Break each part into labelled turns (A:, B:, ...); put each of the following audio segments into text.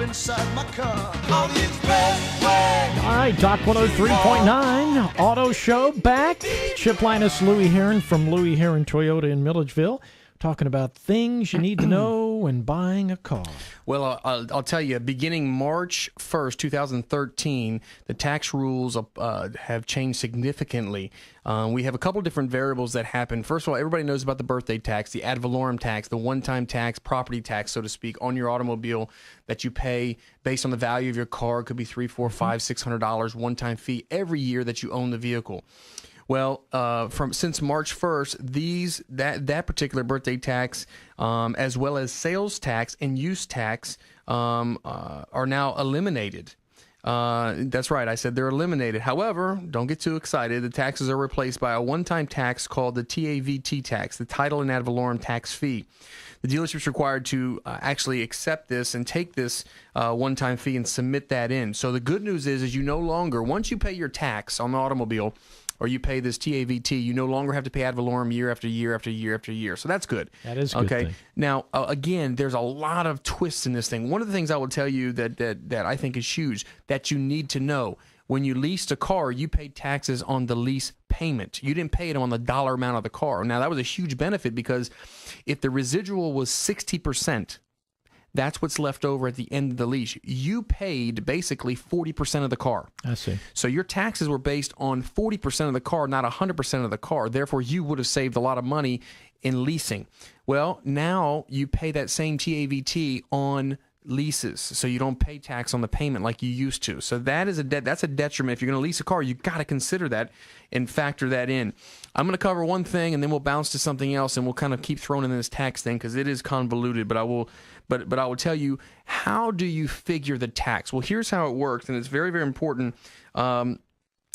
A: inside my car on the expressway.
B: All right, Doc 103.9 Auto Show back. Chip Lyness, Louie Herron from Louie Herron Toyota in Milledgeville, talking about things you need to know when buying a car.
C: Well, I'll tell you, beginning March 1st, 2013, the tax rules have changed significantly. We have a couple different variables that happen. First of all, everybody knows about the birthday tax, the ad valorem tax, the one-time tax, property tax, so to speak, on your automobile that you pay based on the value of your car. It could be $300, $400, $500, $600 one-time fee every year that you own the vehicle. Well, since March 1st, that particular birthday tax, as well as sales tax and use tax, are now eliminated. That's right, I said they're eliminated. However, don't get too excited. The taxes are replaced by a one-time tax called the TAVT tax, the title and ad valorem tax fee. The dealership's required to actually accept this and take this one-time fee and submit that in. So the good news is you no longer, once you pay your tax on the automobile, or you pay this TAVT, you no longer have to pay ad valorem year after year after year after year. So that's good.
B: That is good.
C: Okay. Now, again, there's a lot of twists in this thing. One of the things I will tell you that I think is huge that you need to know: when you leased a car, you paid taxes on the lease payment. You didn't pay it on the dollar amount of the car. Now, that was a huge benefit because if the residual was 60%, that's what's left over at the end of the lease. You paid basically 40% of the car.
B: I see.
C: So your taxes were based on 40% of the car, not 100% of the car. Therefore, you would have saved a lot of money in leasing. Well, now you pay that same TAVT on leases, so you don't pay tax on the payment like you used to. So that is that's a detriment. If you're going to lease a car, you've got to consider that and factor that in. I'm going to cover one thing, and then we'll bounce to something else, and we'll kind of keep throwing in this tax thing because it is convoluted. But I will tell you, how do you figure the tax? Well, here's how it works, and it's very, very important.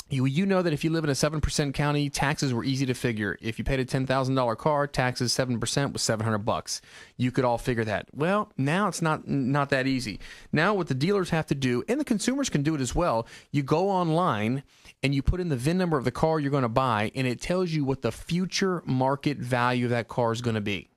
C: You know that if you live in a 7% county, taxes were easy to figure. If you paid a $10,000 car, taxes 7% was $700. You could all figure that. Well, now it's not that easy. Now what the dealers have to do, and the consumers can do it as well, you go online and you put in the VIN number of the car you're going to buy, and it tells you what the future market value of that car is going to be.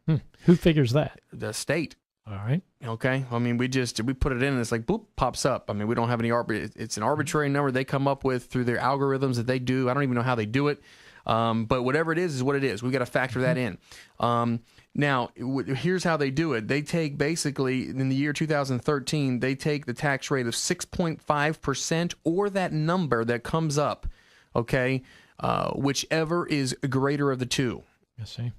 B: Who figures that?
C: The state.
B: All right.
C: Okay. I mean, we put it in and it's like, boop, pops up. I mean, we don't have any it's an arbitrary number they come up with through their algorithms that they do. I don't even know how they do it. But whatever it is what it is. We've got to factor that in. Now, here's how they do it. They take basically, in the year 2013, they take the tax rate of 6.5% or that number that comes up, okay, whichever is greater of the two.
B: I see.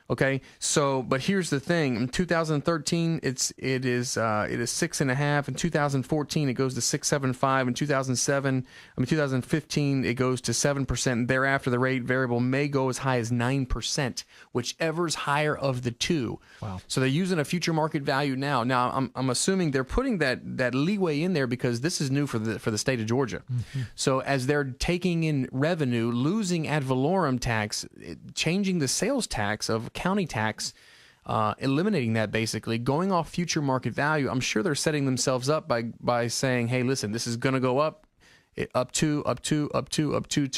C: Okay, so but here's the thing: in 2013, it is 6.5. In 2014, it goes to 6.75. In 2015, it goes to 7%. Thereafter, the rate variable may go as high as 9%, whichever is higher of the two.
B: Wow!
C: So they're using a future market value now. Now I'm assuming they're putting that leeway in there because this is new for the state of Georgia. Mm-hmm. So as they're taking in revenue, losing ad valorem tax, changing the sales tax of county tax, eliminating that basically, going off future market value, I'm sure they're setting themselves up by saying, hey, listen, this is going to go up to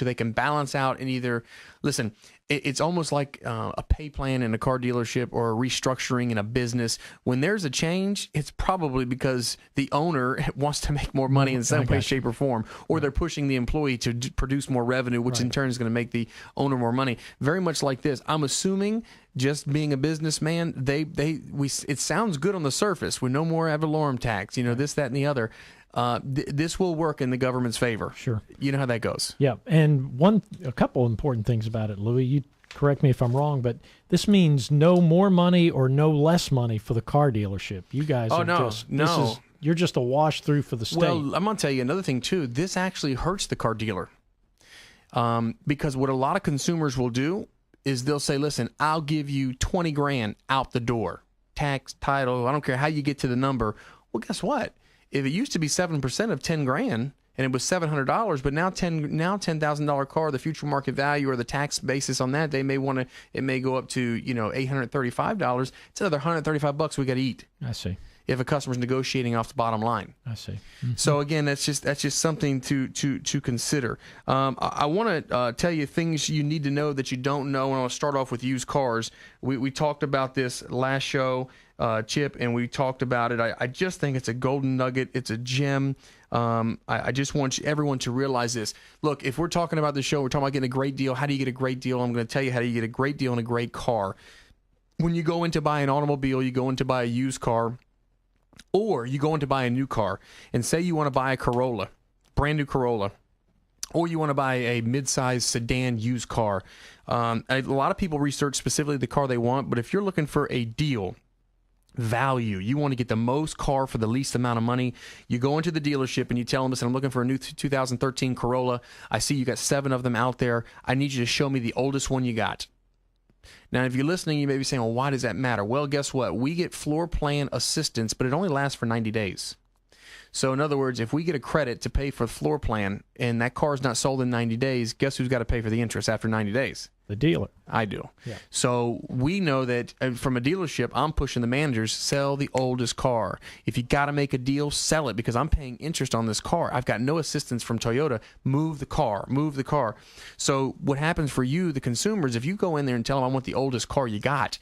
C: they can balance out and either, listen, it's almost like a pay plan in a car dealership or a restructuring in a business. When there's a change, it's probably because the owner wants to make more money in some way, shape, or form, or they're pushing the employee to produce more revenue, which in turn is going to make the owner more money. Very much like this. I'm assuming, just being a businessman, it sounds good on the surface with no more ad valorem tax, this, that, and the other. This will work in the government's favor.
B: Sure.
C: You know how that goes.
B: Yeah, and a couple important things about it, Louie. You correct me if I'm wrong, but this means no more money or no less money for the car dealership. You guys you're just a wash through for the state.
C: Well, I'm going to tell you another thing, too. This actually hurts the car dealer because what a lot of consumers will do is they'll say, listen, I'll give you $20,000 out the door. Tax, title, I don't care how you get to the number. Well, guess what? If it used to be 7% of $10,000 and it was $700, but now $10,000 car, the future market value or the tax basis on that, it may go up to $835. It's another $135 we got to eat.
B: I see.
C: if a customer's negotiating off the bottom line.
B: I see.
C: So again, that's just something to consider. I want to tell you things you need to know that you don't know, and I want to start off with used cars. We talked about this last show, Chip, and we talked about it. I just think it's a golden nugget. It's a gem. I just want everyone to realize this. Look, if we're talking about the show, we're talking about getting a great deal. How do you get a great deal? I'm going to tell you how do you get a great deal on a great car. When you go in to buy an automobile, you go in to buy a used car, or you go in to buy a new car, and say you want to buy a Corolla, brand new Corolla, or you want to buy a mid-size sedan used car. A lot of people research specifically the car they want, but if you're looking for a deal, value, you want to get the most car for the least amount of money, you go into the dealership and you tell them, listen, I'm looking for a new 2013 Corolla. I see you got 7 of them out there. I need you to show me the oldest one you got. Now, if you're listening, you may be saying, well, why does that matter? Well, guess what? We get floor plan assistance, but it only lasts for 90 days. So in other words, if we get a credit to pay for the floor plan and that car is not sold in 90 days, guess who's got to pay for the interest after 90 days?
B: The dealer.
C: I do.
B: Yeah.
C: So we know that from a dealership, I'm pushing the managers, sell the oldest car. If you got to make a deal, sell it because I'm paying interest on this car. I've got no assistance from Toyota. Move the car. Move the car. So what happens for you, the consumers, if you go in there and tell them I want the oldest car you got,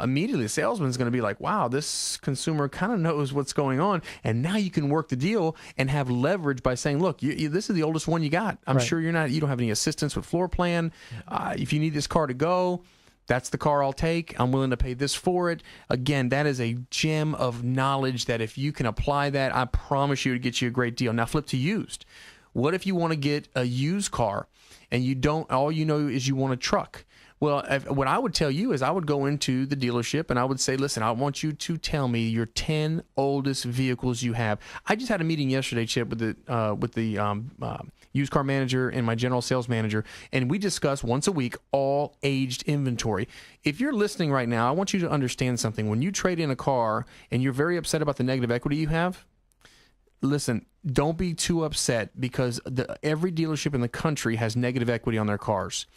C: immediately the salesman's going to be like, wow, this consumer kind of knows what's going on. And now you can work the deal and have leverage by saying, look, this is the oldest one you got. I'm sure you don't have any assistance with floor plan. If you need this car to go, that's the car I'll take. I'm willing to pay this for it. Again, that is a gem of knowledge that if you can apply that, I promise you to get you a great deal. Now flip to used. What if you want to get a used car and all you know is you want a truck? Well, what I would tell you is I would go into the dealership and I would say, listen, I want you to tell me your 10 oldest vehicles you have. I just had a meeting yesterday, Chip, with the used car manager and my general sales manager, and we discuss once a week all aged inventory. If you're listening right now, I want you to understand something. When you trade in a car and you're very upset about the negative equity you have, listen, don't be too upset because every dealership in the country has negative equity on their cars.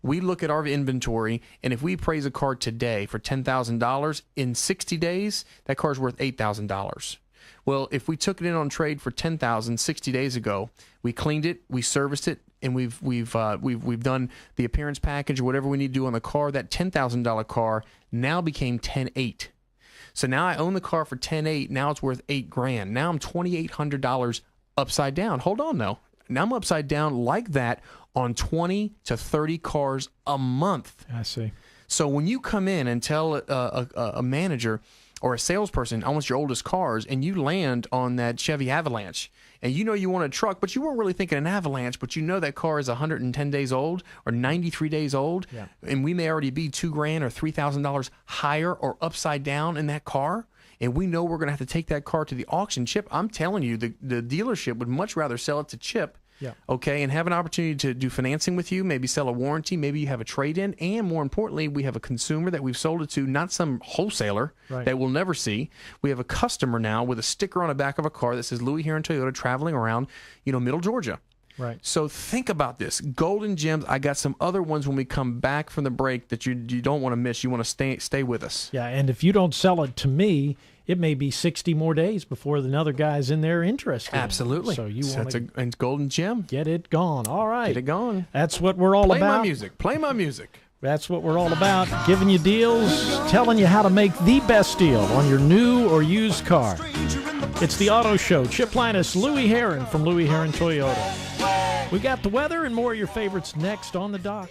C: We look at our inventory, and if we appraise a car today for $10,000, in 60 days, that car is worth $8,000. Well, if we took it in on trade for $10,000 60 days ago, we cleaned it, we serviced it, and we've done the appearance package or whatever we need to do on the car, that $10,000 car now became $10,800. So now I own the car for $10,800. Now it's worth $8,000. Now I'm $2,800 upside down. Hold on, though. Now I'm upside down like that on 20 to 30 cars a month.
B: I see.
C: So when you come in and tell a manager or a salesperson, I want your oldest cars, and you land on that Chevy Avalanche, and you know you want a truck, but you weren't really thinking an Avalanche, but you know that car is 110 days old or 93 days old, and we may already be $2,000 or $3,000 higher or upside down in that car, and we know we're going to have to take that car to the auction. Chip, I'm telling you, the dealership would much rather sell it to Chip, okay, and have an opportunity to do financing with you, maybe sell a warranty, maybe you have a trade-in, and more importantly, we have a consumer that we've sold it to, not some wholesaler that we'll never see. We have a customer now with a sticker on the back of a car that says Louie Herron Toyota traveling around, middle Georgia. Right. So think about this. Golden gems. I got some other ones when we come back from the break that you don't want to miss. You want to stay with us.
B: Yeah, and if you don't sell it to me, it may be 60 more days before another guy's in there interested.
C: Absolutely.
B: So you want
C: a golden gem.
B: Get it gone. All right.
C: Get it gone.
B: That's what we're all about.
C: Play my music. Play my music.
B: That's what we're all about, giving you deals, telling you how to make the best deal on your new or used car. It's the Auto Show. Chip Lyness, Louie Herron from Louie Herron Toyota. We got the weather and more of your favorites next on the dock.